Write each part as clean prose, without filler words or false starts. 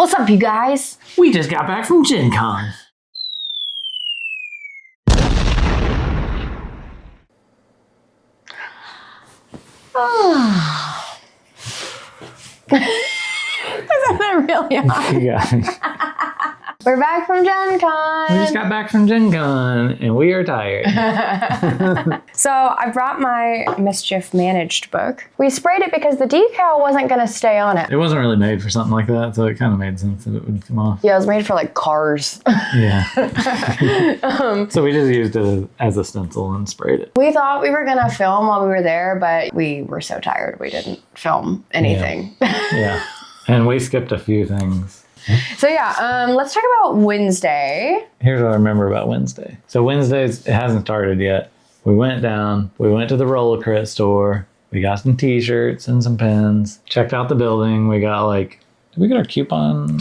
What's up, you guys? We just got back from GenCon. Is that really hot? Yeah. We're back from GenCon. We just got back from GenCon and we are tired. So I brought my Mischief Managed book. We sprayed it because the decal wasn't going to stay on it. It wasn't really made for something like that, so it kind of made sense that it would come off. Yeah, it was made for like cars. Yeah. So we just used it as a stencil and sprayed it. We thought we were going to film while we were there, but we were so tired we didn't film anything. Yeah. And we skipped a few things. So yeah, let's talk about Wednesday. Here's what I remember about Wednesday. So Wednesdays, it hasn't started yet. We went down, we went to the Roller Crit store, we got some t-shirts and some pens, checked out the building. We got did we get our coupon?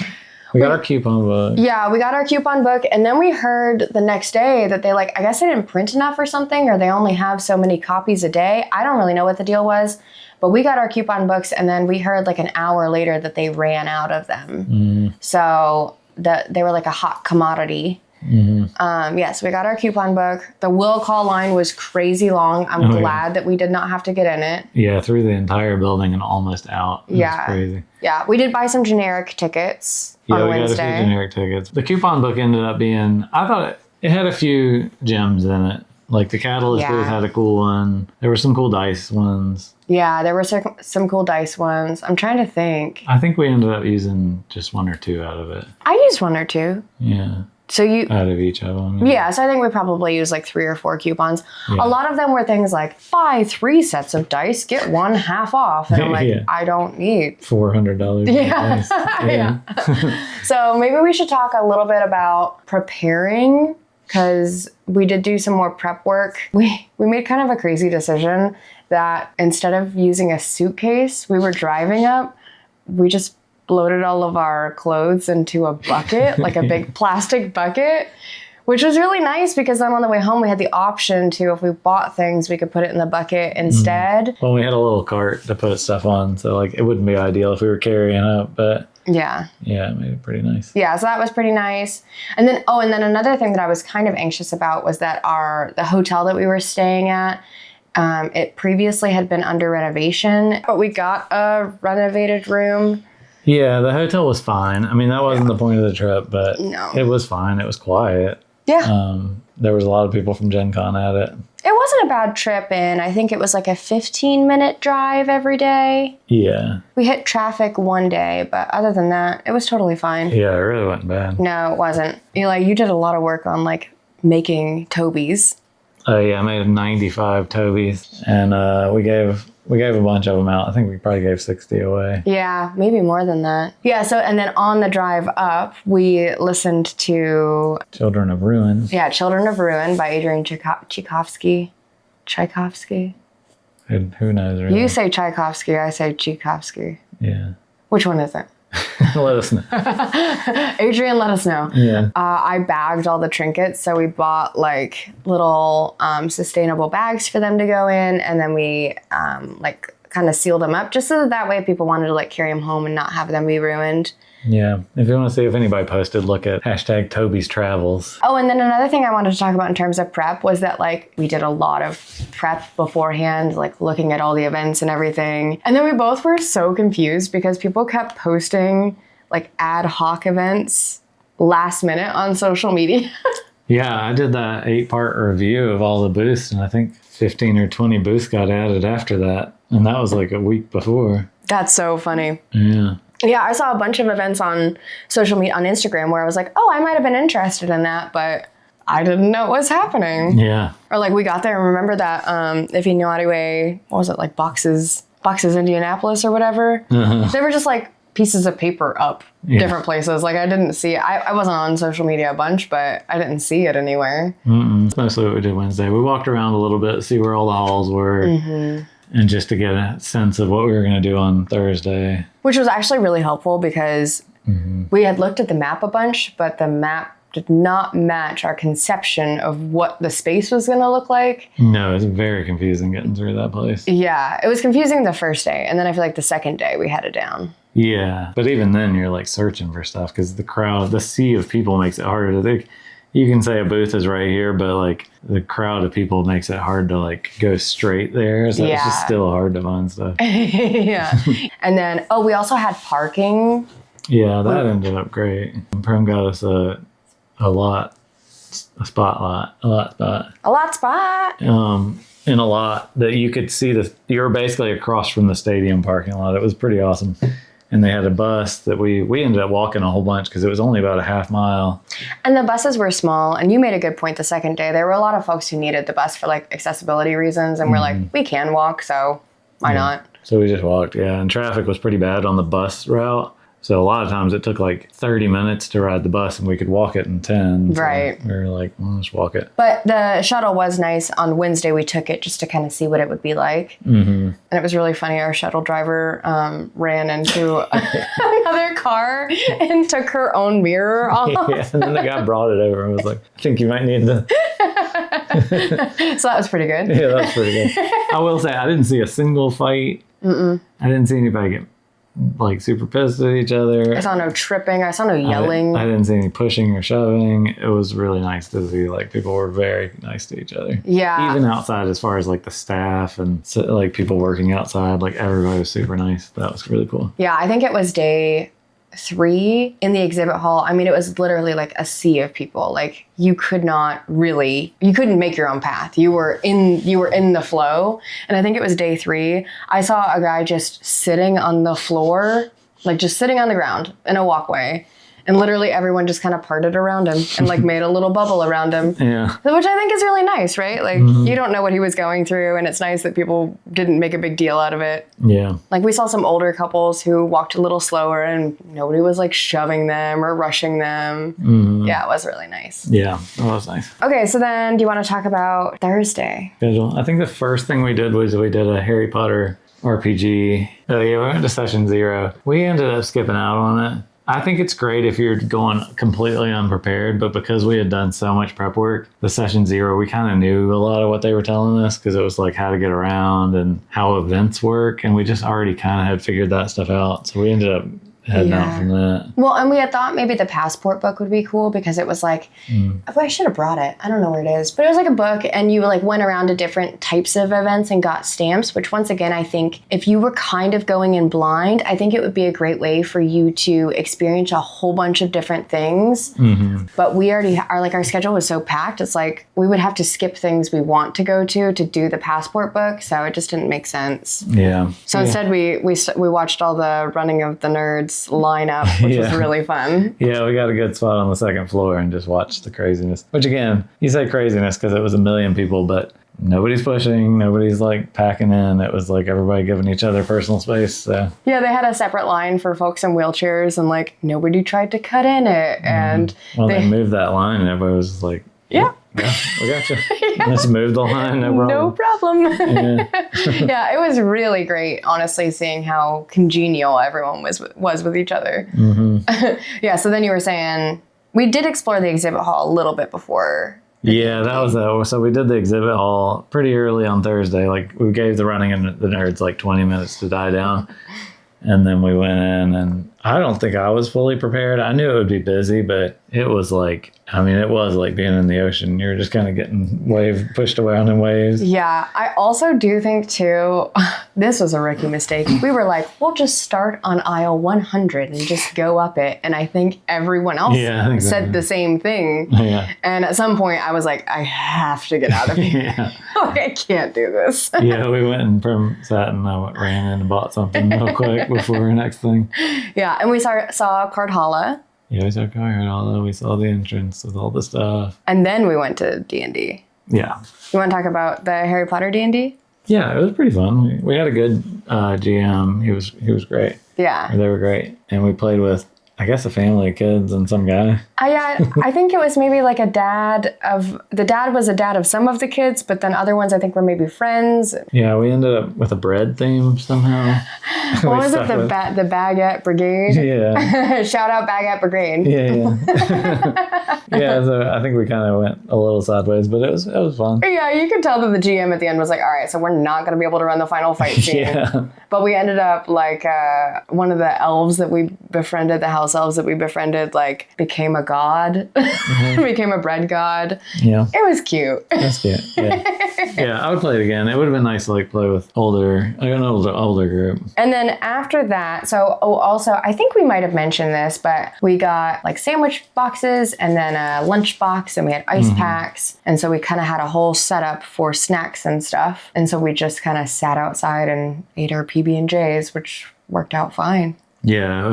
We got our coupon book. Yeah, we got our coupon book, and then we heard the next day that they I guess they didn't print enough or something, or they only have so many copies a day. I don't really know what the deal was. But we got our coupon books, and then we heard an hour later that they ran out of them. So they were like a hot commodity. So we got our coupon book. The will call line was crazy long. I'm glad that we did not have to get in it. Yeah, through the entire building and almost out. It was crazy. Yeah, we did buy some generic tickets on Wednesday. Got a few generic tickets. The coupon book ended up being, I thought it had a few gems in it. Like the Catalyst booth had a cool one. There were some cool dice ones. Yeah, there were some cool dice ones. I'm trying to think. I think we ended up using just one or two out of it. I used one or two. Yeah. So out of each of them. Yeah, so I think we probably used 3 or 4 coupons. Yeah. A lot of them were things like, buy 3 sets of dice, get 1 half off. And I'm like, I don't need $400 dice. Yeah. So maybe we should talk a little bit about preparing, because we did do some more prep work. We made kind of a crazy decision that instead of using a suitcase we were driving up, we just loaded all of our clothes into a bucket, like a big plastic bucket, which was really nice because then on the way home we had the option to, if we bought things, we could put it in the bucket instead. Well, we had a little cart to put stuff on, so it wouldn't be ideal if we were carrying up, but yeah, it made it pretty nice. Yeah, so that was pretty nice. And then another thing that I was kind of anxious about was that the hotel that we were staying at, it previously had been under renovation, but we got a renovated room. Yeah, the hotel was fine. I mean, that wasn't the point of the trip, but it was fine. It was quiet. Yeah. There was a lot of people from GenCon at it. It wasn't a bad trip in. I think it was a 15-minute drive every day. Yeah. We hit traffic one day, but other than that, it was totally fine. Yeah, it really wasn't bad. No, it wasn't. You did a lot of work on making Tobies. Oh yeah, I made 95 Tobies, and we gave a bunch of them out. I think we probably gave 60 away. Yeah, maybe more than that. Yeah, so, and then on the drive up, we listened to Children of Ruin. Yeah, Children of Ruin by Adrian Tchaikovsky. Tchaikovsky? Who knows, really? You say Tchaikovsky, I say Tchaikovsky. Yeah. Which one is it? Let us know. Adrian, let us know. Yeah. I bagged all the trinkets, so we bought little sustainable bags for them to go in, and then we kind of sealed them up just so that way if people wanted to carry them home and not have them be ruined. Yeah. If you want to see if anybody posted, look at #Toby's Travels. Oh, and then another thing I wanted to talk about in terms of prep was that we did a lot of prep beforehand, looking at all the events and everything. And then we both were so confused because people kept posting ad hoc events last minute on social media. Yeah, I did that 8-part review of all the booths, and I think 15 or 20 booths got added after that. And that was a week before. That's so funny. Yeah. Yeah, I saw a bunch of events on social media, on Instagram, where I was like, oh, I might have been interested in that, but I didn't know what was happening. Yeah. Or we got there and remember that Ifeanyiwe, what was it, Boxes Indianapolis or whatever? Uh-huh. They were just pieces of paper up different places. I didn't see it. I wasn't on social media a bunch, but I didn't see it anywhere. That's mostly what we did Wednesday. We walked around a little bit to see where all the halls were. Mm-hmm. And just to get a sense of what we were going to do on Thursday. Which was actually really helpful because we had looked at the map a bunch, but the map did not match our conception of what the space was going to look like. No, it's very confusing getting through that place. Yeah, it was confusing the first day. And then I feel the second day we had it down. Yeah. But even then you're like searching for stuff because the sea of people makes it harder to think. You can say a booth is right here, but like the crowd of people makes it hard to like go straight there. So it's just still hard to find stuff. Yeah. And then, we also had parking. Yeah, that ended up great. Prem got us a lot spot. In a lot that you could see you were basically across from the stadium parking lot. It was pretty awesome. And they had a bus that we ended up walking a whole bunch because it was only about a half mile. And the buses were small. And you made a good point the second day. There were a lot of folks who needed the bus for like accessibility reasons. And we're like, we can walk, so why not? So we just walked, And traffic was pretty bad on the bus route. So a lot of times it took like 30 minutes to ride the bus and we could walk it in 10. Right. So we were like, well, let's walk it. But the shuttle was nice. On Wednesday, we took it just to kind of see what it would be like. Mm-hmm. And it was really funny. Our shuttle driver ran into another car and took her own mirror off. Yeah, and then the guy brought it over and was like, I think you might need to... So that was pretty good. Yeah, that was pretty good. I will say, I didn't see a single fight. I didn't see anybody get like super pissed at each other. I saw no tripping. I saw no yelling. I didn't see any pushing or shoving. It was really nice to see like people were very nice to each other. Yeah. Even outside as far as like the staff and like people working outside, like everybody was super nice. That was really cool. Yeah, I think it was day 3 in the exhibit hall. I mean, it was literally like a sea of people. Like you couldn't make your own path. You were in the flow. And I think it was day 3. I saw a guy just sitting on the floor, like just sitting on the ground in a walkway. And literally everyone just kind of parted around him and like made a little bubble around him. Yeah. Which I think is really nice, right? Like you don't know what he was going through, and it's nice that people didn't make a big deal out of it. Yeah. Like we saw some older couples who walked a little slower and nobody was like shoving them or rushing them. Mm-hmm. Yeah, it was really nice. Yeah, it was nice. Okay, so then do you want to talk about Thursday? Schedule. I think the first thing we did was we did a Harry Potter RPG. Oh yeah, we went to session 0. We ended up skipping out on it. I think it's great if you're going completely unprepared, but because we had done so much prep work, the session 0, we kind of knew a lot of what they were telling us because it was like how to get around and how events work. And we just already kind of had figured that stuff out. So we ended up heading out from that. Well, and we had thought maybe the passport book would be cool because it was like, I should have brought it. I don't know where it is, but it was like a book and you like went around to different types of events and got stamps, which once again, I think if you were kind of going in blind, I think it would be a great way for you to experience a whole bunch of different things. Mm-hmm. But we already our schedule was so packed. It's like we would have to skip things we want to go to do the passport book. So it just didn't make sense. Yeah. So instead we watched all the Running of the Nerds lineup, which was really fun. Yeah, we got a good spot on the second floor and just watched the craziness. Which again, you say craziness because it was 1 million people, but nobody's pushing, nobody's like packing in. It was like everybody giving each other personal space. So. Yeah, they had a separate line for folks in wheelchairs and like nobody tried to cut in it. And they moved that line and everybody was like, yeah, we got you. Let's move the line, no problem. Yeah, it was really great, honestly, seeing how congenial everyone was with each other. Mm-hmm. Yeah, so then you were saying, we did explore the exhibit hall a little bit before. Yeah, that was it. So we did the exhibit hall pretty early on Thursday. Like we gave the Running and the Nerds like 20 minutes to die down. And then we went in and I don't think I was fully prepared. I knew it would be busy, but it was like, it was like being in the ocean. You're just kind of getting pushed around in waves. Yeah, I also do think too, this was a rookie mistake. We were like, we'll just start on aisle 100 and just go up it. And I think everyone else said the same thing. Yeah. And at some point I was like, I have to get out of here. Like, I can't do this. Yeah, we went and sat and I ran in and bought something real quick before our next thing. Yeah, and we saw Cardhalla. Yeah, we saw Cardhalla. We saw the entrance with all the stuff. And then we went to D&D. Yeah. You want to talk about the Harry Potter D&D? Yeah, it was pretty fun. We had a good GM. He was great. Yeah. They were great. And we played with I guess a family of kids and some guy. I think it was maybe like the dad was a dad of some of the kids, but then other ones I think were maybe friends. Yeah, we ended up with a bread theme somehow. What was it? The Baguette Brigade? Yeah. Shout out Baguette Brigade. Yeah. Yeah, so I think we kind of went a little sideways, but it was fun. Yeah, you could tell that the GM at the end was like, all right, so we're not going to be able to run the final fight scene. Yeah. But we ended up like one of the elves that we befriended, the house elves that we befriended, like became a god, became a bread god. Yeah. It was cute. That's cute. Yeah. Yeah, I would play it again. It would have been nice to like play with an older group. And then after that, so also I think we might have mentioned this, but we got like sandwich boxes and then a lunch box and we had ice packs. And so we kind of had a whole setup for snacks and stuff. And so we just kind of sat outside and ate our PB&Js, which worked out fine. Yeah, it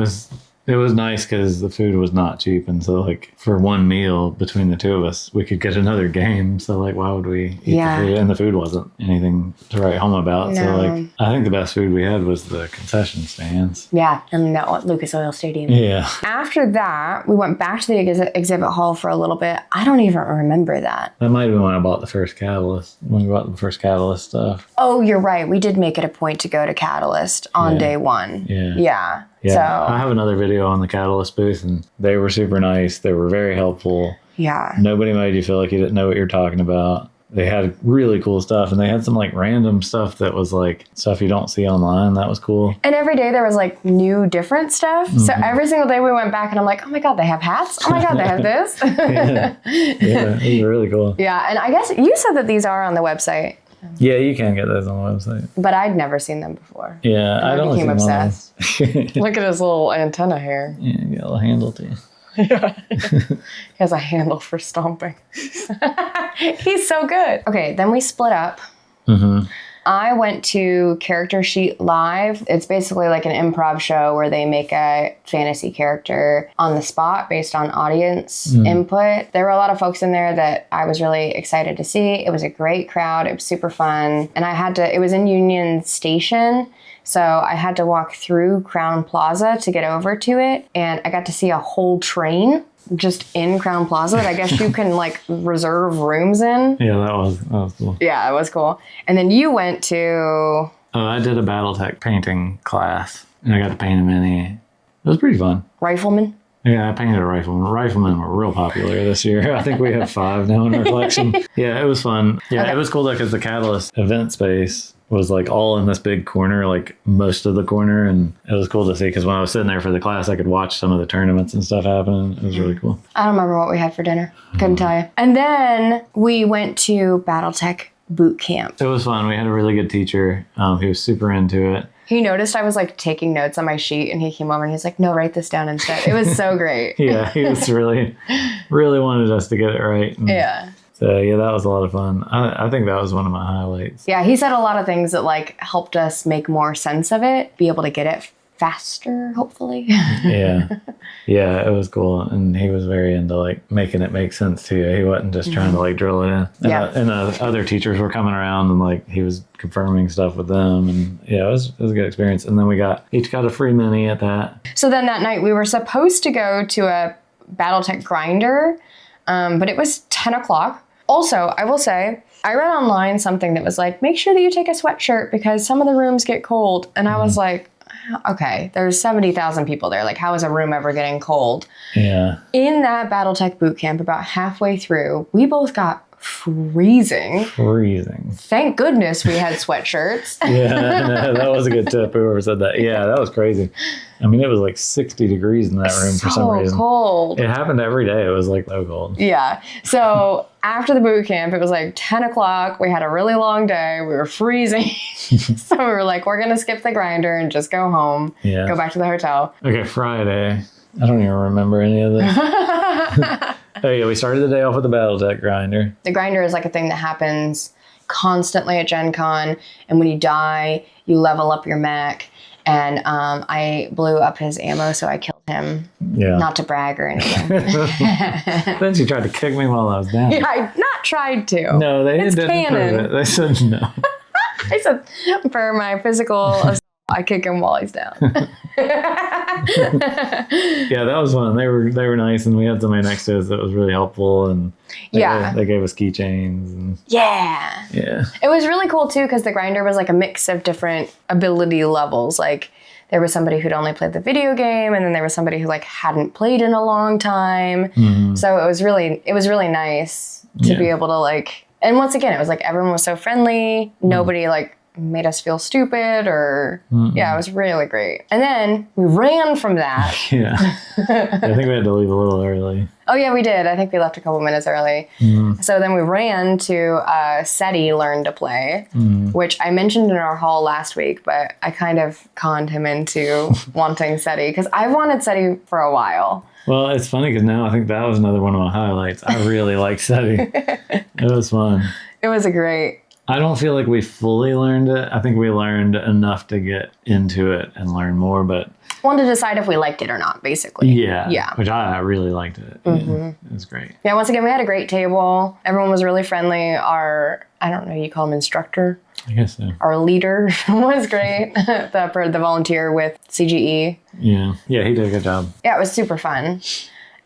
was nice because the food was not cheap, and so like for one meal between the two of us, we could get another game. So like, why would we eat the food? And the food wasn't anything to write home about. No. So like, I think the best food we had was the concession stands. Yeah, and that Lucas Oil Stadium. Yeah. After that, we went back to the exhibit hall for a little bit. I don't even remember that. That might have been when I bought the first Catalyst. When we bought the first Catalyst stuff. Oh, you're right. We did make it a point to go to Catalyst on day one. Yeah. Yeah. Yeah, so, I have another video on the Catalyst booth, and they were super nice. They were very helpful. Yeah. Nobody made you feel like you didn't know what you're talking about. They had really cool stuff, and they had some like random stuff that was like stuff you don't see online. That was cool. And every day there was like new different stuff. So every single day we went back and I'm like, oh my God, they have hats. Oh my God, they have this. Yeah, it was really cool. Yeah. And I guess you said that these are on the website. Yeah, you can get those on the website. But I'd never seen them before. Yeah, I became obsessed. Look at his little antenna here. Yeah, you got a little handle too. Yeah. He has a handle for stomping. He's so good. Okay, then we split up. I went to Character Sheet Live. It's basically like an improv show where they make a fantasy character on the spot based on audience input. There were a lot of folks in there that I was really excited to see. It was a great crowd. It was super fun. And it was in Union Station. So I had to walk through Crown Plaza to get over to it. And I got to see a whole train just in Crown Plaza that I guess you can like reserve rooms in. Yeah, that was cool. Yeah, it was cool. And then you went to... I did a Battletech painting class, and I got to paint a mini. It was pretty fun. Rifleman? Yeah, I painted a rifleman. Riflemen were real popular this year. I think we have 5 now in our collection. Yeah, it was fun. Yeah, It was cool because the Catalyst event space was like all in this big corner, like most of the corner. And it was cool to see because when I was sitting there for the class, I could watch some of the tournaments and stuff happening. It was really cool. I don't remember what we had for dinner. Couldn't tell you. And then we went to Battletech boot camp. It was fun. We had a really good teacher. He was super into it. He noticed I was like taking notes on my sheet and he came over and he's like, no, write this down instead. It was so great. Yeah, he was really wanted us to get it right. And yeah. So yeah, that was a lot of fun. I think that was one of my highlights. Yeah, he said a lot of things that like helped us make more sense of it, be able to get it faster, hopefully. Yeah, it was cool, and he was very into like making it make sense too. He wasn't just trying to like drill it in. And other teachers were coming around, and like he was confirming stuff with them, and yeah, it was a good experience. And then we each got a free mini at that. So then that night we were supposed to go to a Battletech grinder, but it was 10 o'clock. Also, I will say, I read online something that was like, make sure that you take a sweatshirt because some of the rooms get cold. And I was like, okay, there's 70,000 people there. Like, how is a room ever getting cold? Yeah. In that Battletech boot camp, about halfway through, we both got freezing. Thank goodness we had sweatshirts. Yeah, that was a good tip. Whoever said that. Yeah, that was crazy. I mean, it was like 60 degrees in that room for some reason. So cold. It happened every day. It was like so cold. Yeah. So after the boot camp, it was like 10 o'clock. We had a really long day. We were freezing. So we were like, we're going to skip the grinder and just go home. Yeah. Go back to the hotel. Okay, Friday. I don't even remember any of this. Oh yeah, we started the day off with the Battletech grinder. The grinder is like a thing that happens constantly at GenCon, and when you die, you level up your mech. And I blew up his ammo, so I killed him. Yeah. Not to brag or anything. Then she tried to kick me while I was down. Yeah, I not tried to. No, they didn't prove it. They said no. I said for my physical assault I kick him while he's down. Yeah, that was fun. They were nice, and we had somebody next to us that was really helpful, and they gave us keychains. And yeah. It was really cool too because the grinder was like a mix of different ability levels. Like there was somebody who'd only played the video game, and then there was somebody who like hadn't played in a long time. Mm-hmm. So it was really nice to be able to like. And once again, it was like everyone was so friendly. Nobody like made us feel stupid or it was really great. And then we ran from that. I think we had to leave a little early. Oh yeah, we did. I think we left a couple minutes early. So then we ran to SETI Learn to Play, which I mentioned in our haul last week, but I kind of conned him into wanting SETI because I've wanted SETI for a while. Well, it's funny because now I think that was another one of my highlights. I really like SETI. It was fun. It was great. I don't feel like we fully learned it. I think we learned enough to get into it and learn more, but... wanted to decide if we liked it or not, basically. Yeah. Which I really liked it. Mm-hmm. Yeah, it was great. Yeah, once again, we had a great table. Everyone was really friendly. Our, I don't know, you call him instructor? I guess so. Our leader was great. the volunteer with CGE. Yeah, he did a good job. Yeah, it was super fun.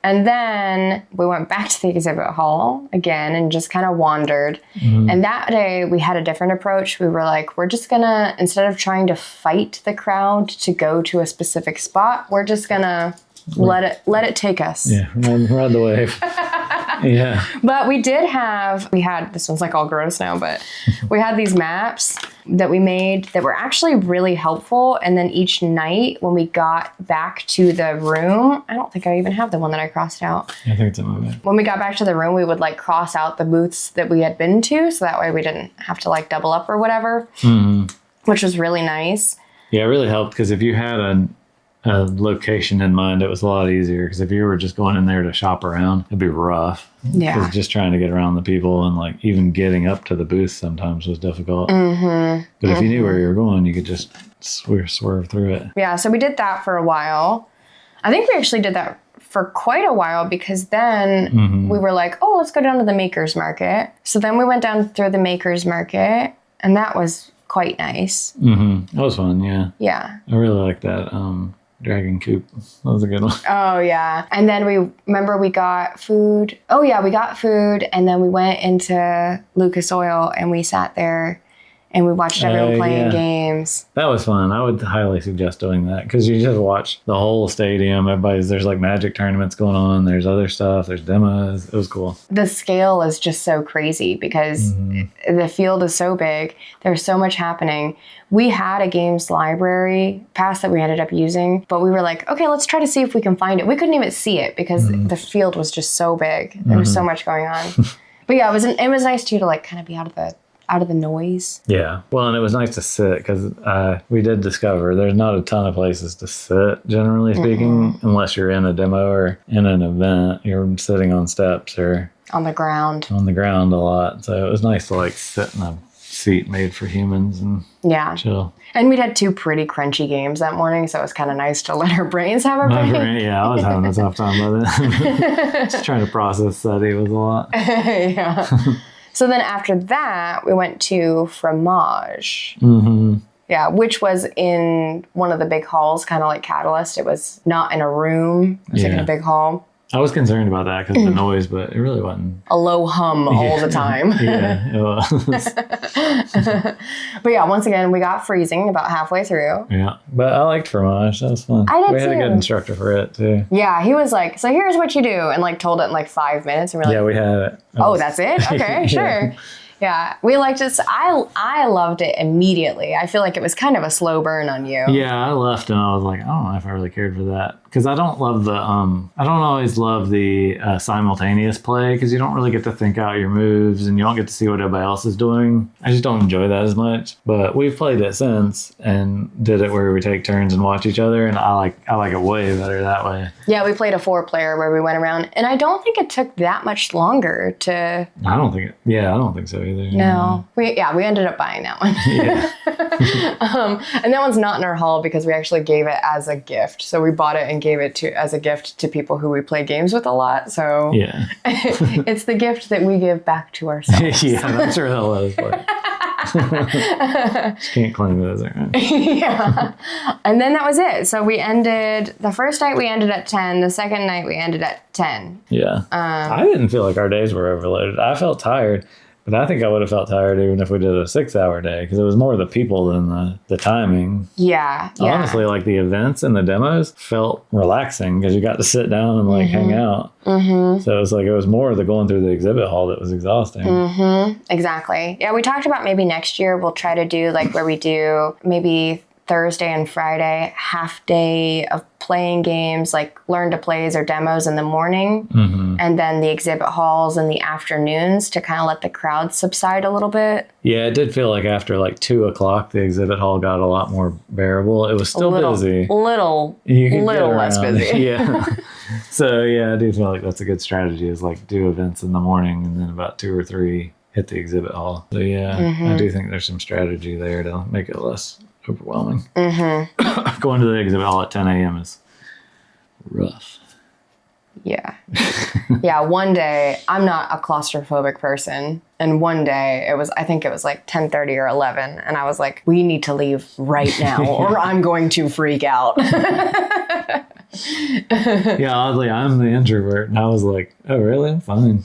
And then we went back to the exhibit hall again and just kind of wandered. And that day we had a different approach. We were like, we're just gonna, instead of trying to fight the crowd to go to a specific spot, we're just gonna let it take us. Yeah, ride the wave. Yeah. But we had, this one's like all gross now, but we had these maps that we made that were actually really helpful. And then each night when we got back to the room, I don't think I even have the one that I crossed out. I think it's in my bag. When we got back to the room, we would like cross out the booths that we had been to. So that way we didn't have to like double up or whatever, which was really nice. Yeah, it really helped because if you had a location in mind, it was a lot easier because if you were just going in there to shop around, it'd be rough. Yeah. Because just trying to get around the people and like even getting up to the booth sometimes was difficult. But if you knew where you were going, you could just swerve through it. Yeah, so we did that for a while. I think we actually did that for quite a while because then we were like, oh, let's go down to the Makers Market. So then we went down through the Makers Market and that was quite nice. That was fun, yeah. Yeah. I really liked that. Dragon Coop. That was a good one. Oh, yeah. And then we got food. Oh, yeah, we got food. And then we went into Lucas Oil and we sat there and we watched everyone playing games. That was fun. I would highly suggest doing that because you just watch the whole stadium. There's like magic tournaments going on. There's other stuff. There's demos. It was cool. The scale is just so crazy because the field is so big. There's so much happening. We had a games library pass that we ended up using, but we were like, okay, let's try to see if we can find it. We couldn't even see it because the field was just so big. There was so much going on. But yeah, it was nice too to like kind of be out of the noise. Yeah. Well, and it was nice to sit because we did discover there's not a ton of places to sit, generally speaking, unless you're in a demo or in an event. You're sitting on steps or on the ground. On the ground a lot. So it was nice to like sit in a seat made for humans and chill. And we'd had 2 pretty crunchy games that morning, so it was kind of nice to let our brains have a break. Yeah, I was having a tough time with it. Just trying to process SETI was a lot. Yeah. So then after that, we went to Fromage. Yeah, which was in one of the big halls, kind of like Catalyst. It was not in a room. It was like in a big hall. I was concerned about that because of the noise, but it really wasn't. A low hum all the time. Yeah, it was. But yeah, once again, we got freezing about halfway through. Yeah, but I liked Fromage. That was fun. I did too. We had a good instructor for it too. Yeah, he was like, so here's what you do, and like told it in like 5 minutes. And we're like, yeah, we had it. That's it? Okay, sure. Yeah, we liked it. I loved it immediately. I feel like it was kind of a slow burn on you. Yeah, I left and I was like, I don't know if I really cared for that. Because I don't love the, I don't always love the simultaneous play because you don't really get to think out your moves and you don't get to see what everybody else is doing. I just don't enjoy that as much. But we've played it since and did it where we take turns and watch each other. And I like it way better that way. Yeah, we played a 4-player where we went around. And I don't think it took that much longer to... I don't think so either. No. We ended up buying that one. Yeah. And that one's not in our haul because we actually gave it as a gift. So we bought it and gave it as a gift to people who we play games with a lot. So yeah, it's the gift that we give back to ourselves. Yeah, I'm sure that was. Just can't claim it as our own. Yeah. And then that was it. So we ended, the first night we ended at 10. The second night we ended at 10. Yeah. I didn't feel like our days were overloaded. I felt tired. But I think I would have felt tired even if we did a 6-hour day because it was more the people than the timing. Yeah. Honestly, like the events and the demos felt relaxing because you got to sit down and like hang out. Mm-hmm. So it was like it was more the going through the exhibit hall that was exhausting. Mm-hmm. Exactly. Yeah, we talked about maybe next year we'll try to do like where we do maybe Thursday and Friday, half day of playing games, like learn to plays or demos in the morning, and then the exhibit halls in the afternoons to kind of let the crowd subside a little bit. Yeah, it did feel like after like 2:00, the exhibit hall got a lot more bearable. It was still busy. Little less busy. Yeah. So yeah, I do feel like that's a good strategy is like do events in the morning and then about 2 or 3 hit the exhibit hall. So yeah, I do think there's some strategy there to make it less overwhelming. Going to the exhibit hall at 10 a.m. is rough. Yeah. Yeah, one day, I'm not a claustrophobic person. And one day, I think it was like 10:30 or 11. And I was like, we need to leave right now or I'm going to freak out. Yeah, oddly, I'm the introvert. And I was like, oh, really? I'm fine.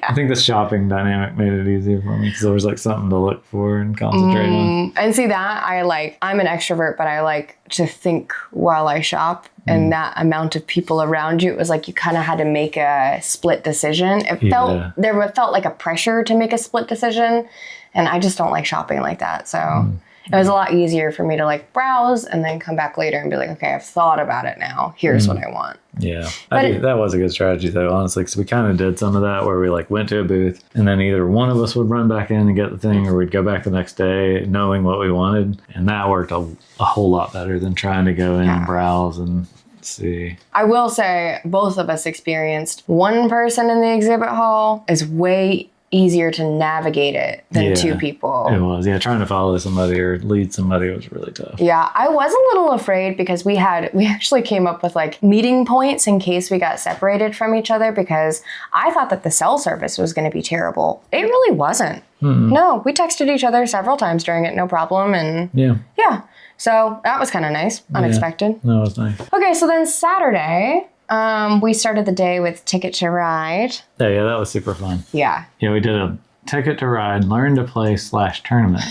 I think the shopping dynamic made it easier for me because there was like something to look for and concentrate on. And see that I'm an extrovert, but I like to think while I shop. And that amount of people around you, it was like you kind of had to make a split decision. It felt like a pressure to make a split decision, and I just don't like shopping like that. So it was a lot easier for me to like browse and then come back later and be like, okay, I've thought about it now. Here's what I want. Yeah, that was a good strategy though, honestly, because we kind of did some of that where we like went to a booth and then either one of us would run back in and get the thing or we'd go back the next day knowing what we wanted. And that worked a whole lot better than trying to go in and browse and see. I will say both of us experienced one person in the exhibit hall is way easier to navigate it than 2 people. It was. Yeah, trying to follow somebody or lead somebody was really tough. Yeah, I was a little afraid because we actually came up with like meeting points in case we got separated from each other because I thought that the cell service was going to be terrible. It really wasn't. No, we texted each other several times during it, no problem. And yeah. So that was kind of nice, unexpected. That was nice. Okay, so then Saturday, we started the day with Ticket to Ride. Yeah, that was super fun. Yeah. Yeah, we did a Ticket to Ride, learn to play /tournament.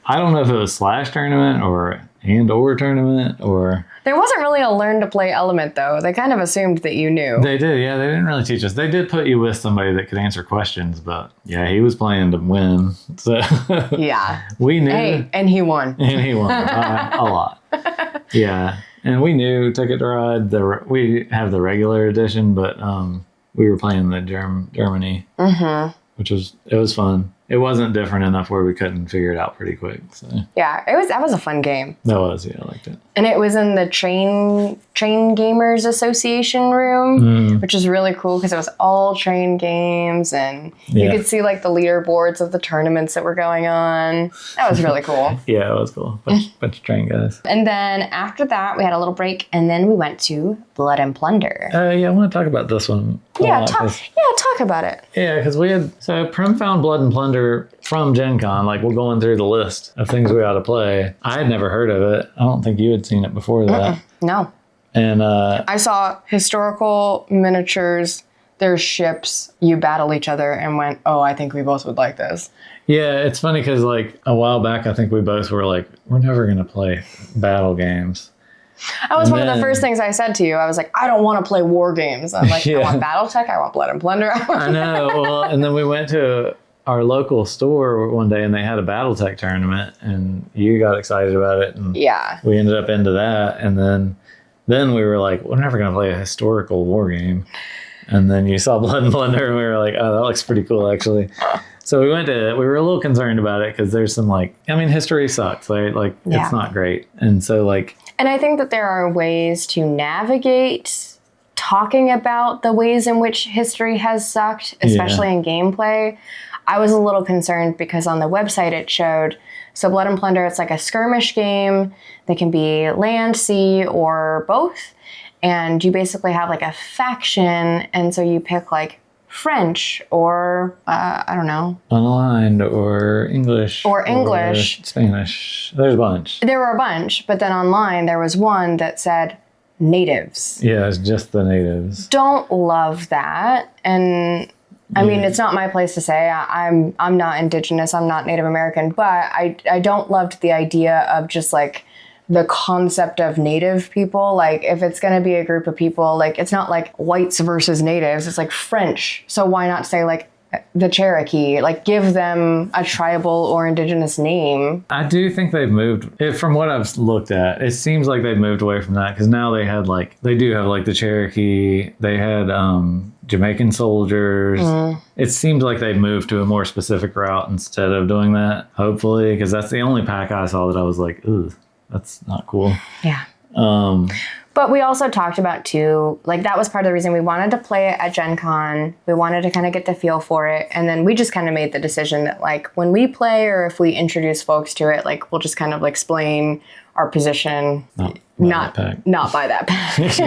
I don't know if it was /tournament or tournament or... There wasn't really a learn to play element though. They kind of assumed that you knew. They did, yeah. They didn't really teach us. They did put you with somebody that could answer questions, but yeah, he was playing to win. So yeah. We knew. Hey, and he won. And he won a lot. Yeah. And we knew Ticket to Ride. We have the regular edition, but we were playing the Germany, which was fun. It wasn't different enough where we couldn't figure it out pretty quick. So. Yeah, that was a fun game. That was, yeah, I liked it. And it was in the Train Gamers Association room, which is really cool because it was all train games and you could see like the leaderboards of the tournaments that were going on. That was really cool. Yeah, it was cool. Bunch of train guys. And then after that, we had a little break and then we went to Blood and Plunder. Yeah, I want to talk about this one. Talk about it. Yeah, because Prim found Blood and Plunder from GenCon. Like, we're going through the list of things we ought to play. I had never heard of it. I don't think you had seen it before that. No. And I saw historical miniatures. There's ships. You battle each other and went, oh, I think we both would like this. Yeah, it's funny because like a while back, I think we both were like, we're never going to play battle games. That was one of the first things I said to you. I was like, I don't want to play war games. I'm like, I want Battletech. I want Blood and Plunder. I know. Well, and then we went to our local store one day and they had a Battletech tournament and you got excited about it. And we ended up into that. And then we were like, we're never going to play a historical war game. And then you saw Blood and Plunder and we were like, oh, that looks pretty cool, actually. So we went to it. We were a little concerned about it because there's some history sucks, right? It's not great. And so And I think that there are ways to navigate talking about the ways in which history has sucked, especially in gameplay. I was a little concerned because on the website it showed, so Blood and Plunder, it's like a skirmish game that can be land, sea, or both. And you basically have like a faction, and so you pick like French or I don't know. Unaligned or English. Or English. Or Spanish. There's a bunch. There were a bunch, but then online there was one that said natives. Yeah, it's just the natives. Don't love that. And I mean, it's not my place to say. I'm not Indigenous. I'm not Native American. But I don't love the idea of just like the concept of native people. Like if it's going to be a group of people, like it's not like whites versus natives. It's like French. So why not say like the Cherokee? Like give them a tribal or indigenous name. I do think they've moved from what I've looked at. It seems like they've moved away from that because now they do have like the Cherokee. They had Jamaican soldiers. It seems like they've moved to a more specific route instead of doing that. Hopefully, because that's the only pack I saw that I was like, ooh, that's not cool. Yeah. But we also talked about too, like that was part of the reason we wanted to play it at GenCon. We wanted to kind of get the feel for it. And then we just kind of made the decision that like when we play or if we introduce folks to it, like we'll just kind of explain our position. Not buy that pack.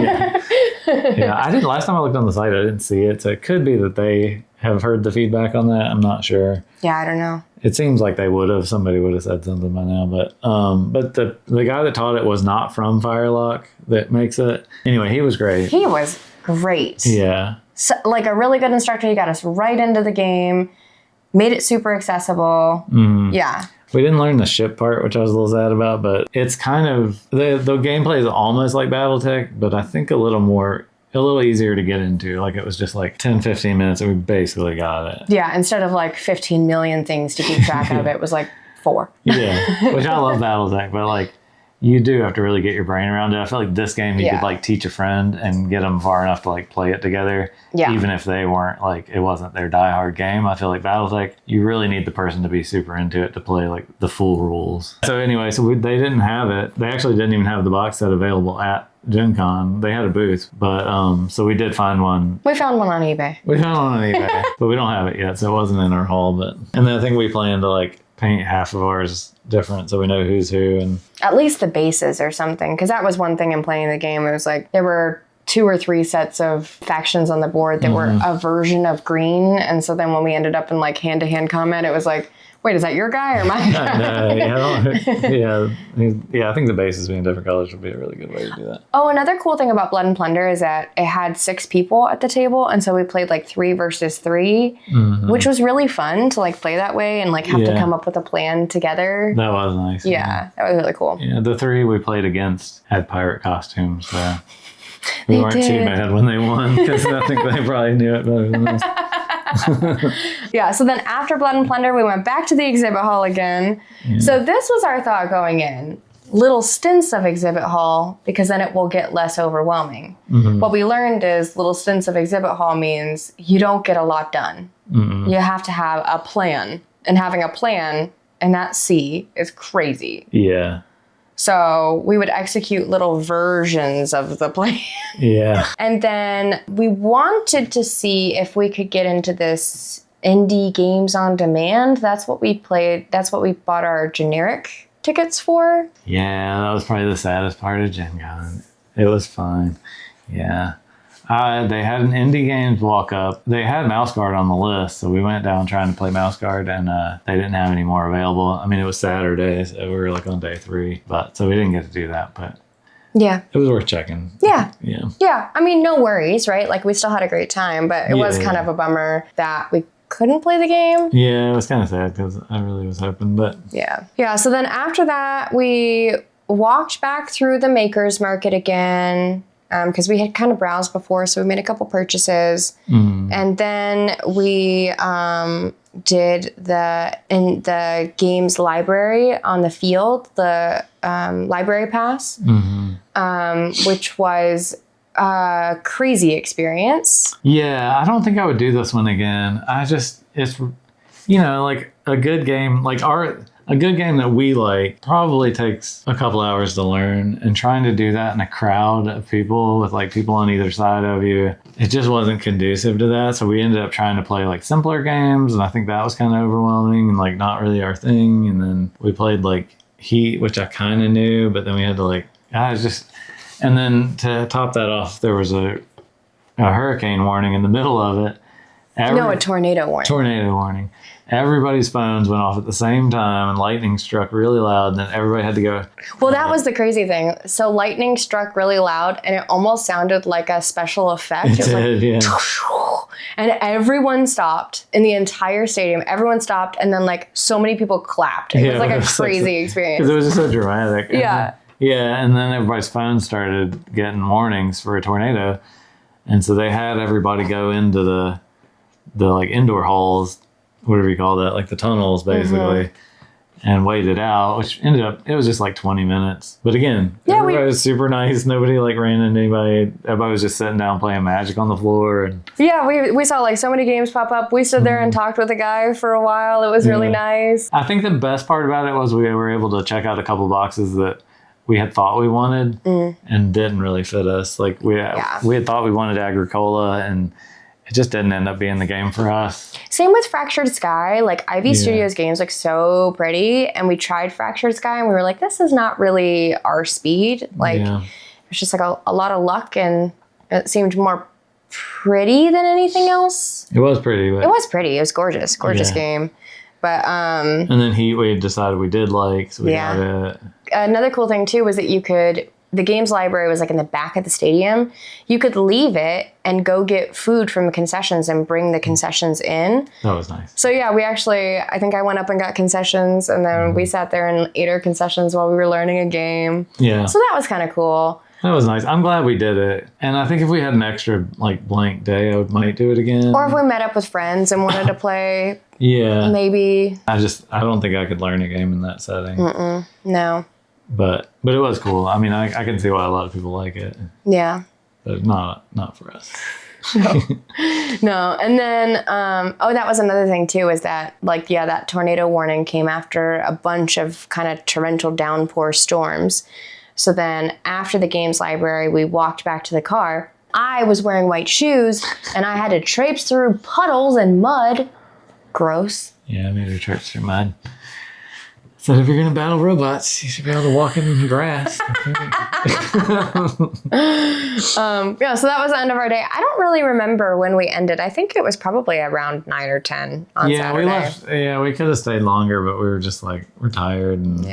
Yeah, I didn't. Last time I looked on the site, I didn't see it. So it could be that they have heard the feedback on that. I'm not sure. Yeah, I don't know. It seems like they would have. Somebody would have said something by now. But the guy that taught it was not from Firelock that makes it. Anyway, he was great. He was great. Yeah. So, like a really good instructor. He got us right into the game, made it super accessible. Yeah. We didn't learn the ship part, which I was a little sad about, but it's kind of, the gameplay is almost like Battletech, but I think a little easier to get into. Like it was just like 10, 15 minutes and we basically got it. Yeah, instead of like 15 million things to keep track of, it was like 4. Yeah, which I love Battletech, but like you do have to really get your brain around it. I feel like this game you could like teach a friend and get them far enough to like play it together. Yeah. Even if they weren't like, it wasn't their diehard game. I feel like Battletech, you really need the person to be super into it to play like the full rules. So anyway, they didn't have it. They actually didn't even have the box set available at GenCon. They had a booth, but so we did find one. We found one on eBay. But we don't have it yet, so it wasn't in our haul. And then I think we plan to like paint half of ours different so we know who's who, and at least the bases or something, because that was one thing in playing the game. It was like there were 2 or 3 sets of factions on the board that were a version of green, and so then when we ended up in like hand-to-hand combat, it was like, wait, is that your guy or my guy? Yeah, I think the bases being different colors would be a really good way to do that. Oh, another cool thing about Blood and Plunder is that it had 6 people at the table, and so we played like 3 versus 3, which was really fun to like play that way and like have to come up with a plan together. That was nice. Yeah, that was really cool. Yeah, the 3 we played against had pirate costumes, so we weren't too mad when they won because I think they probably knew it better than us. Yeah, so then after Blood and Plunder, we went back to the exhibit hall again. Yeah. So this was our thought going in. Little stints of exhibit hall, because then it will get less overwhelming. What we learned is little stints of exhibit hall means you don't get a lot done. You have to have a plan. And having a plan in that C is crazy. Yeah. So we would execute little versions of the plan. Yeah. And then we wanted to see if we could get into this indie games on demand. That's what we played. That's what we bought our generic tickets for. Yeah, that was probably the saddest part of GenCon. It was fine. Yeah. They had an indie games walk up. They had Mouse Guard on the list, so we went down trying to play Mouse Guard, and they didn't have any more available. I mean, it was Saturday, so we were like on day 3, so we didn't get to do that, but yeah, it was worth checking. Yeah. I mean, no worries, right? Like we still had a great time, but it was kind of a bummer that we couldn't play the game. Yeah, it was kind of sad because I really was hoping, but yeah. So then after that, we walked back through the Makers Market again. Because we had kind of browsed before, so we made a couple purchases. And then we did in the games library on the field, the library pass, which was a crazy experience. Yeah, I don't think I would do this one again. It's, like a good game, like a good game that we like probably takes a couple hours to learn, and trying to do that in a crowd of people with like people on either side of you, it just wasn't conducive to that. So we ended up trying to play like simpler games, and I think that was kind of overwhelming and like not really our thing. And then we played like Heat, which I kind of knew, but then we had to like, and then to top that off, there was a hurricane warning in the middle of it. A tornado warning. Tornado warning. Everybody's phones went off at the same time and lightning struck really loud and then everybody had to go. Well, that was the crazy thing. So lightning struck really loud and it almost sounded like a special effect. It was did, like, and everyone stopped in the entire stadium. Everyone stopped and then like so many people clapped. It was like a crazy experience. Because it was just so dramatic. Yeah. Yeah, and then everybody's phones started getting warnings for a tornado. And so they had everybody go into the like indoor halls, whatever you call that, like the tunnels basically, and wait it out, which ended up, it was just like 20 minutes. But again, everybody was super nice. Nobody like ran into anybody. Everybody was just sitting down playing Magic on the floor. And yeah, we saw like so many games pop up. We stood there and talked with a guy for a while. It was really nice. I think the best part about it was we were able to check out a couple boxes that we had thought we wanted and didn't really fit us. Like we had thought we wanted Agricola and it just didn't end up being the game for us. Same with Fractured Sky. Like Ivy Studios games look so pretty, and we tried Fractured Sky, and we were like, this is not really our speed. Like it's just like a lot of luck, and it seemed more pretty than anything else. It was pretty. It was pretty. It was gorgeous game. But and then Heatwave decided we did like, so we got it. Another cool thing too was that the games library was like in the back of the stadium. You could leave it and go get food from the concessions and bring the concessions in. That was nice. So yeah, I think I went up and got concessions and then we sat there and ate our concessions while we were learning a game. Yeah. So that was kind of cool. That was nice. I'm glad we did it. And I think if we had an extra like blank day, I might do it again. Or if we met up with friends and wanted to play. Maybe. I don't think I could learn a game in that setting. No. But it was cool. I mean, I can see why a lot of people like it. Yeah. But not for us. No. And then, that was another thing too, is that that tornado warning came after a bunch of kind of torrential downpour storms. So then after the games library, we walked back to the car. I was wearing white shoes and I had to traipse through puddles and mud. Gross. Yeah, I made her traipse through mud. So if you're going to battle robots, you should be able to walk in the grass. So that was the end of our day. I don't really remember when we ended. I think it was probably around 9 or 10 on Saturday. We left. Yeah, we could have stayed longer, but we were just like, we're tired. And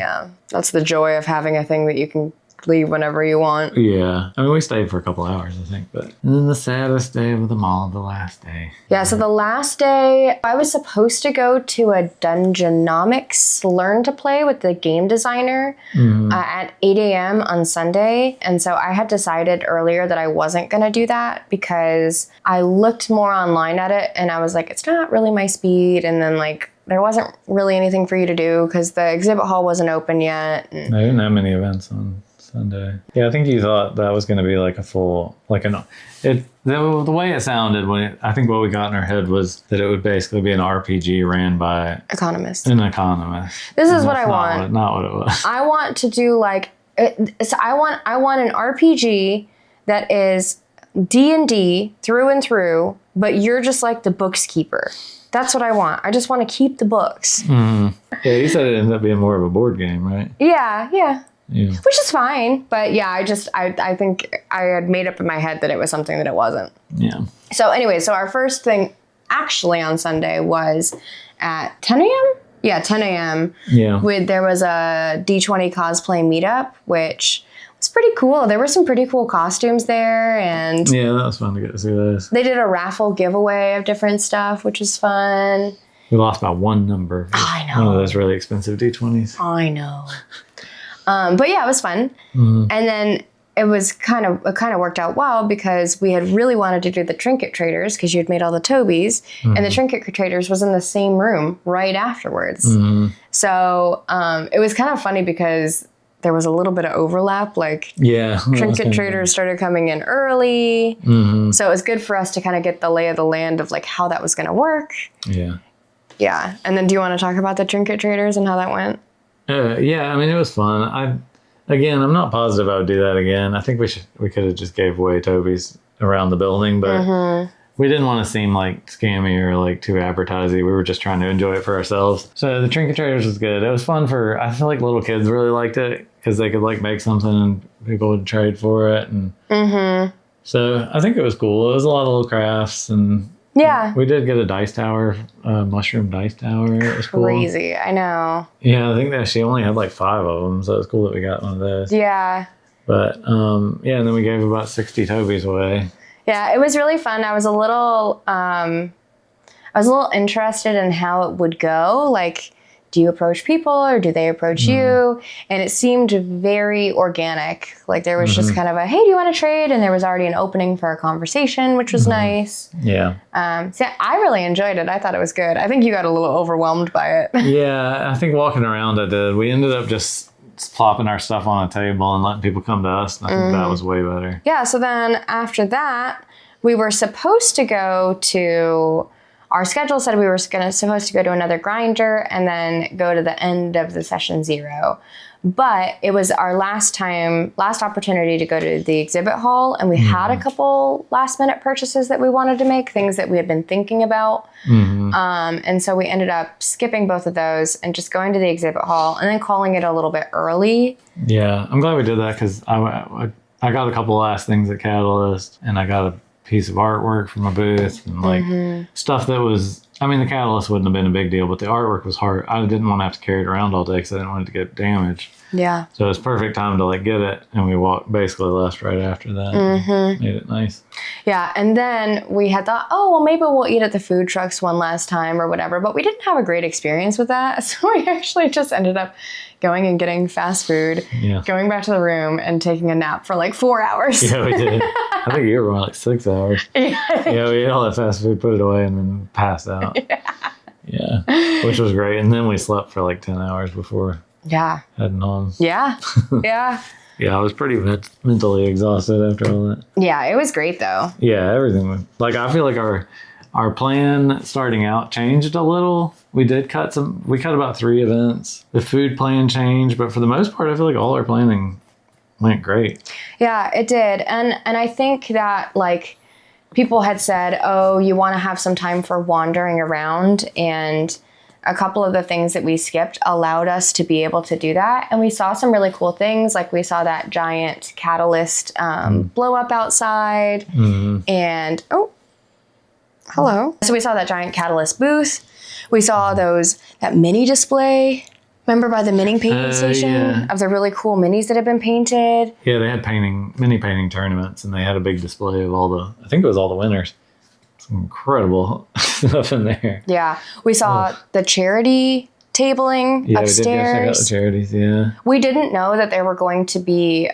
that's the joy of having a thing that you can leave whenever you want. Yeah. I mean, we stayed for a couple hours, I think. And then the saddest day of them all, the last day. Yeah, so the last day, I was supposed to go to a Dungeonomics Learn to Play with the game designer at 8 a.m. on Sunday. And so I had decided earlier that I wasn't going to do that because I looked more online at it and I was like, it's not really my speed. And then there wasn't really anything for you to do because the exhibit hall wasn't open yet. I didn't have many events on Sunday. Yeah, I think you thought that was going to be like a full, the way it sounded I think what we got in our head was that it would basically be an RPG ran by an economist. This is what I want. Not what it was. I want to do I want an RPG that is D&D through and through, but you're just like the books keeper. That's what I want. I just want to keep the books. Yeah, you said it ended up being more of a board game, right? Yeah. Which is fine. But yeah, I think I had made up in my head that it was something that it wasn't. Yeah. So anyway, our first thing actually on Sunday was at 10 a.m.? Yeah, 10 a.m. Yeah. There was a D20 cosplay meetup, which was pretty cool. There were some pretty cool costumes there. And yeah, that was fun to get to see those. They did a raffle giveaway of different stuff, which was fun. We lost by one number. I know. One of those really expensive D20s. I know. But yeah, it was fun. And then it kind of worked out well because we had really wanted to do the trinket traders because you had made all the Tobies and the trinket traders was in the same room right afterwards. So it was kind of funny because there was a little bit of overlap. Trinket traders started coming in early. So it was good for us to kind of get the lay of the land of how that was going to work. Yeah. And then do you want to talk about the trinket traders and how that went? Yeah, I mean, it was fun. I'm not positive I would do that again. I think we could have just gave away Tobies around the building, but we didn't want to seem scammy or too advertising. We were just trying to enjoy it for ourselves. So the trinket traders was good. It was fun I feel like little kids really liked it because they could make something and people would trade for it. And so I think it was cool. It was a lot of little crafts and Yeah. We did get a dice tower, mushroom dice tower. It was cool. Crazy. I know. Yeah, I think that she only had like 5 of them, so it was cool that we got one of those. Yeah. But and then we gave about 60 Tobies away. Yeah, it was really fun. I was a little interested in how it would go. Like, do you approach people or do they approach you? And it seemed very organic. Like there was just kind of a, hey, do you want to trade? And there was already an opening for a conversation, which was nice. Yeah. So I really enjoyed it. I thought it was good. I think you got a little overwhelmed by it. Yeah, I think walking around I did. We ended up just plopping our stuff on a table and letting people come to us. And I think that was way better. Yeah, so then after that, we were supposed to go to... Our schedule said we were supposed to go to another grinder and then go to the end of the session 0. But it was our last opportunity to go to the exhibit hall, and we had a couple last minute purchases that we wanted to make, things that we had been thinking about. And so we ended up skipping both of those and just going to the exhibit hall and then calling it a little bit early. Yeah, I'm glad we did that because I got a couple last things at Catalyst, and I got a piece of artwork from a booth and like stuff that was, I mean, the Catalyst wouldn't have been a big deal, but the artwork was hard. I didn't want to have to carry it around all day because I didn't want it to get damaged. Yeah. So it was perfect time to like get it, and we basically left right after that. Made it nice. Yeah, and then we had thought, oh, well, maybe we'll eat at the food trucks one last time or whatever, but we didn't have a great experience with that. So we actually just ended up going and getting fast food, going back to the room and taking a nap for like 4 hours. Yeah, we did. I think you were on like 6 hours. Yeah, we ate all that fast food, put it away, and then passed out. Yeah, which was great. And then we slept for like 10 hours before heading home. Yeah. Yeah, I was pretty mentally exhausted after all that. Yeah, it was great though. Yeah, everything was, like, I feel like our plan starting out changed a little. We cut about 3 events. The food plan changed, but for the most part, I feel like all our planning went great. Yeah, it did. And I think that like people had said, oh, you want to have some time for wandering around, and a couple of the things that we skipped allowed us to be able to do that. And we saw some really cool things. Like we saw that giant Catalyst blow up outside and, oh, hello. So we saw that giant Catalyst booth. We saw that mini display. Remember by the mini painting station of the really cool minis that had been painted? Yeah, they had mini painting tournaments, and they had a big display of I think it was all the winners. Some incredible stuff in there. Yeah. We saw the charity tabling upstairs. We did go check out the charities, yeah. We didn't know that there were going to be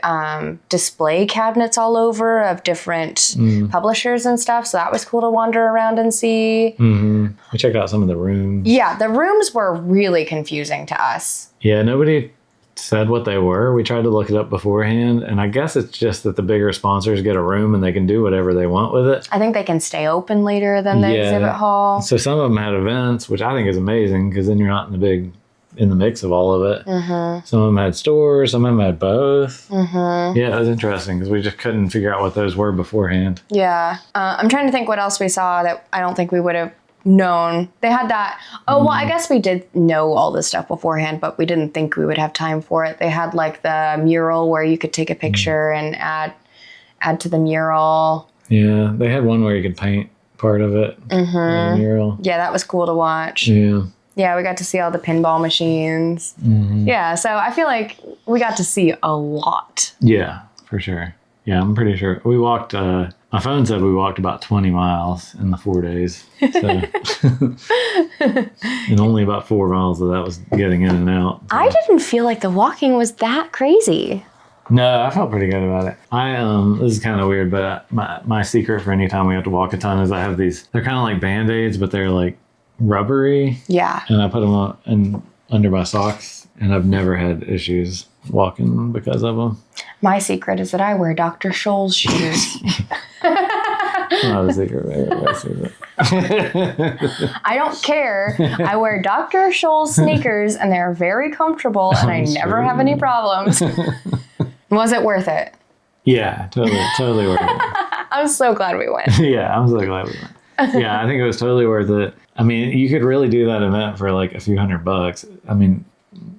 display cabinets all over of different publishers and stuff, so that was cool to wander around and see. We checked out some of the rooms. Yeah, the rooms were really confusing to us. Yeah, nobody said what they were. We tried to look it up beforehand, and I guess it's just that the bigger sponsors get a room and they can do whatever they want with it. I think they can stay open later than the exhibit hall. So some of them had events, which I think is amazing because then you're not in the mix of all of it. Some of them had stores, some of them had both. Yeah, it was interesting because we just couldn't figure out what those were beforehand. Yeah. I'm trying to think what else we saw that I don't think we would have known. They had that. Oh, well, I guess we did know all this stuff beforehand, but we didn't think we would have time for it. They had like the mural where you could take a picture and add to the mural. Yeah, they had one where you could paint part of it. The mural. Yeah, that was cool to watch. Yeah, we got to see all the pinball machines. Yeah, so I feel like we got to see a lot. Yeah, for sure. Yeah, I'm pretty sure. We walked, my phone said we walked about 20 miles in the 4 days. So. And only about 4 miles of that was getting in and out. So. I didn't feel like the walking was that crazy. No, I felt pretty good about it. This is kind of weird, but my secret for any time we have to walk a ton is I have these, they're kind of like Band-Aids, but they're like rubbery. Yeah. And I put them on under my socks, and I've never had issues walking because of them. My secret is that I wear Dr. Scholl's shoes. Not a secret, baby. I don't care. I wear Dr. Scholl's sneakers, and they're very comfortable, and I never have any problems. Was it worth it? Yeah, totally worth it. I'm so glad we went. Yeah, I'm so glad we went. Yeah, I think it was totally worth it. I mean, you could really do that event for like a few $100. I mean,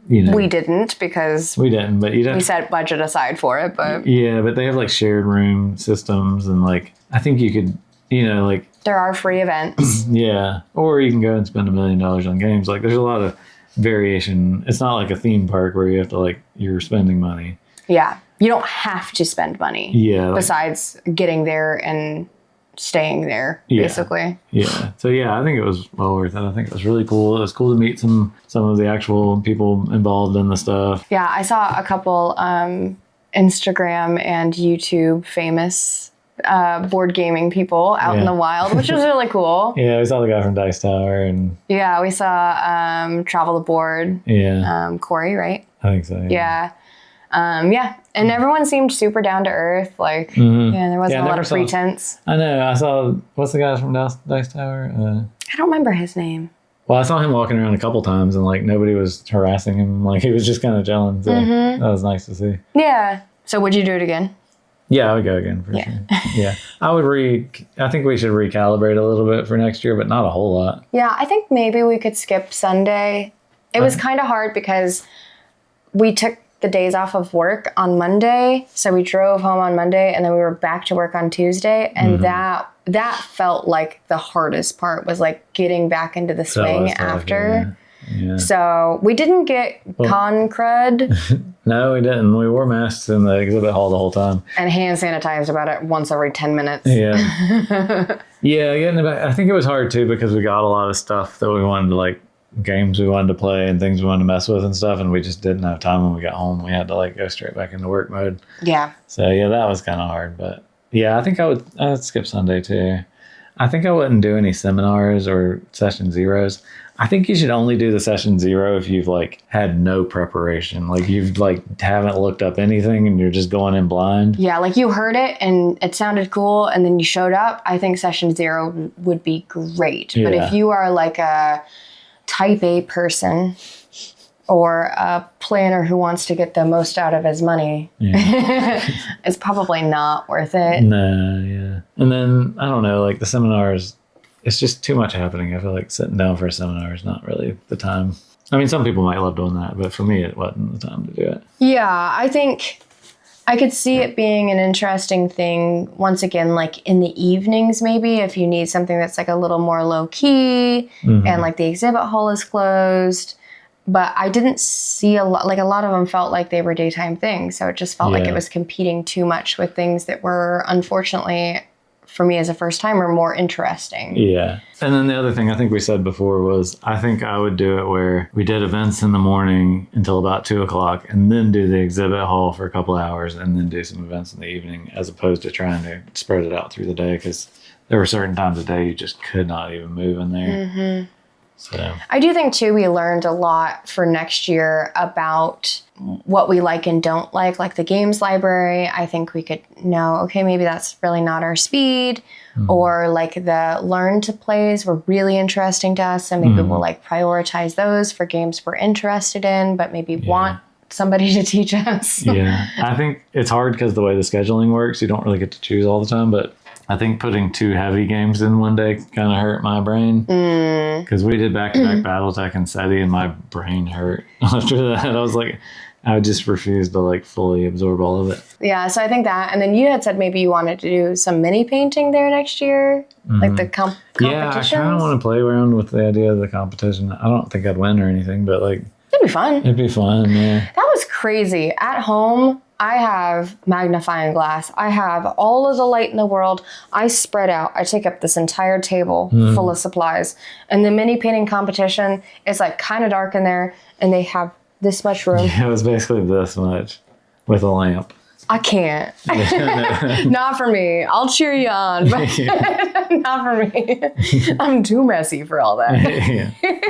you know. We didn't because we didn't, but we set budget aside for it. But yeah, but they have like shared room systems, and like I think you could, you know, like There are free events. Yeah. Or you can go and spend $1 million on games. Like, there's a lot of variation. It's not like a theme park where you have to, like, you're spending money. Yeah. You don't have to spend money. Yeah. Like, besides getting there and staying there, basically. Yeah. So, yeah, I think it was well worth it. I think it was really cool. It was cool to meet some of the actual people involved in the stuff. Yeah. I saw a couple Instagram and YouTube famous board gaming people out in the wild, which was really cool. Yeah, we saw the guy from Dice Tower, and we saw Travel the Board. Yeah, Corey, right? I think so. Yeah. And everyone seemed super down to earth. Like, there wasn't a lot of pretense. I know. I saw what's the guy from Dice Tower? I don't remember his name. Well, I saw him walking around a couple times, and like nobody was harassing him. Like, he was just kind of chilling. So that was nice to see. Yeah. So would you do it again? Yeah, I would go again for sure. Yeah, I think we should recalibrate a little bit for next year, but not a whole lot. Yeah, I think maybe we could skip Sunday. It was kind of hard because we took the days off of work on Monday, so we drove home on Monday, and then we were back to work on Tuesday, and that felt like the hardest part was like getting back into the swing after. Yeah. So we didn't get con crud. No, we didn't. We wore masks in the exhibit hall the whole time. And hand sanitized about it once every 10 minutes. Yeah. Yeah, getting back. I think it was hard too because we got a lot of stuff that we wanted to, like, games we wanted to play and things we wanted to mess with and stuff, and we just didn't have time when we got home. We had to, like, go straight back into work mode. Yeah. So, yeah, that was kind of hard. But, yeah, I think I'd skip Sunday too. I think I wouldn't do any seminars or session zeros. I think you should only do the session 0 if you've, like, had no preparation. Like, you've, like, haven't looked up anything and you're just going in blind. Yeah, like, you heard it and it sounded cool and then you showed up. I think session 0 would be great. Yeah. But if you are, like, a type A person or a planner who wants to get the most out of his money, it's probably not worth it. No, yeah. And then, I don't know, like, the seminars, it's just too much happening. I feel like sitting down for a seminar is not really the time. I mean, some people might love doing that, but for me, it wasn't the time to do it. Yeah, I think I could see it being an interesting thing, once again, like in the evenings, maybe, if you need something that's like a little more low key and like the exhibit hall is closed. But I didn't see a lot of them felt like they were daytime things. So it just felt like it was competing too much with things that were, unfortunately, for me as a first timer, more interesting. Yeah. And then the other thing I think we said before was, I think I would do it where we did events in the morning until about 2:00 and then do the exhibit hall for a couple hours and then do some events in the evening, as opposed to trying to spread it out through the day, because there were certain times of day you just could not even move in there. So I do think too, we learned a lot for next year about what we like and don't like the games library. I think we could know, okay, maybe that's really not our speed, or like the learn to plays were really interesting to us, and maybe we'll like prioritize those for games we're interested in, but maybe want somebody to teach us. Yeah, I think it's hard because the way the scheduling works, you don't really get to choose all the time, but I think putting 2 heavy games in one day kind of hurt my brain, because we did back-to-back Battletech and SETI, and my brain hurt after that. I was like, I just refused to like fully absorb all of it. Yeah, so I think that, and then you had said maybe you wanted to do some mini painting there next year, like the competitions. Yeah, I kind of want to play around with the idea of the competition. I don't think I'd win or anything, but like it'd be fun. It'd be fun, yeah. That was crazy. At home, I have magnifying glass. I have all of the light in the world. I spread out. I take up this entire table full of supplies. And the mini painting competition is like kind of dark in there, and they have this much room. Yeah, it was basically this much with a lamp. I can't. Not for me. I'll cheer you on, but not for me. I'm too messy for all that.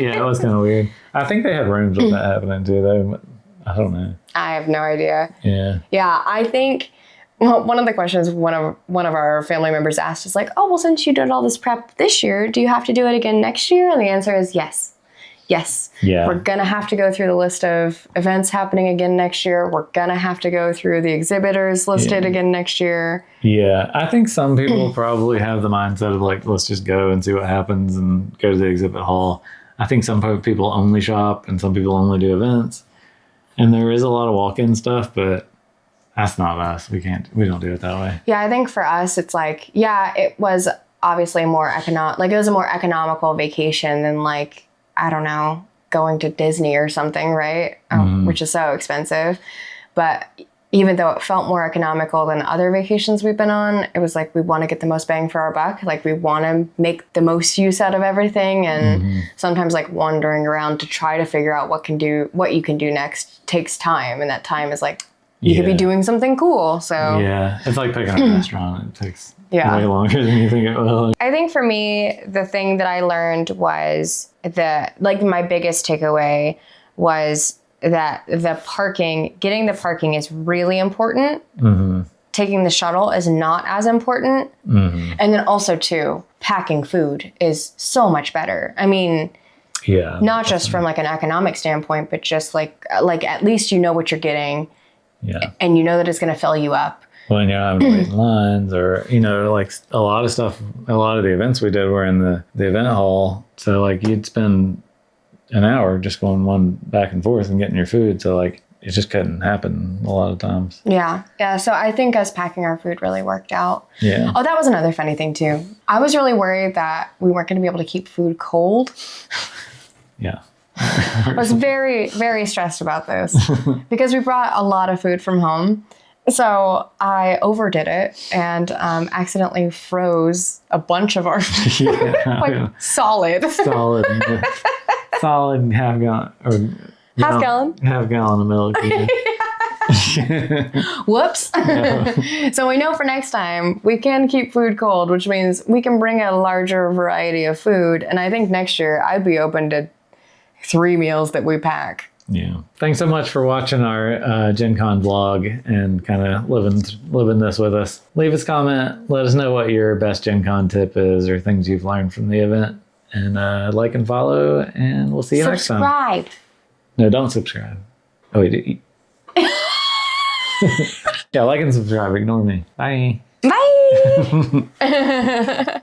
Yeah, it was kind of weird. I think they had rooms with that happening too, though. But I don't know. I have no idea. Yeah. Yeah, I think one of the questions one of our family members asked is like, oh, well, since you did all this prep this year, do you have to do it again next year? And the answer is yes. Yes. Yeah. We're going to have to go through the list of events happening again next year. We're going to have to go through the exhibitors listed again next year. Yeah. I think some people probably have the mindset of like, let's just go and see what happens and go to the exhibit hall. I think some people only shop and some people only do events. And there is a lot of walk-in stuff, but that's not us. We don't do it that way. Yeah, I think for us, it's like, yeah, it was obviously more like it was a more economical vacation than like, I don't know, going to Disney or something, right? Which is so expensive. But even though it felt more economical than other vacations we've been on, it was like we want to get the most bang for our buck. Like we want to make the most use out of everything. And sometimes like wandering around to try to figure out what you can do next takes time. And that time is like, you could be doing something cool. So yeah, it's like picking a restaurant. It takes way longer than you think it will. I think for me, the thing that I learned was my biggest takeaway was that getting the parking is really important. Taking the shuttle is not as important. And then also too, packing food is so much better. I mean, not just from like an economic standpoint, but just like at least you know what you're getting. Yeah. And you know that it's going to fill you up. When you're having to wait in lines or, like a lot of the events we did were in the event hall. So like you'd spend an hour just going one back and forth and getting your food. So like it just couldn't happen a lot of times. Yeah. Yeah. So I think us packing our food really worked out. Yeah. Oh, that was another funny thing too. I was really worried that we weren't going to be able to keep food cold. Yeah. I was very, very stressed about this because we brought a lot of food from home. So I overdid it and accidentally froze a bunch of our food. Solid. Solid half gallon. Half gallon? Half gallon of milk. Whoops. So we know for next time we can keep food cold, which means we can bring a larger variety of food. And I think next year I'd be open to 3 meals that we pack. Yeah. Thanks so much for watching our GenCon vlog and kind of living this with us. Leave us a comment. Let us know what your best GenCon tip is or things you've learned from the event. And like and follow, and we'll see you next time. Subscribe. No, don't subscribe. Oh, wait. Yeah, like and subscribe. Ignore me. Bye. Bye.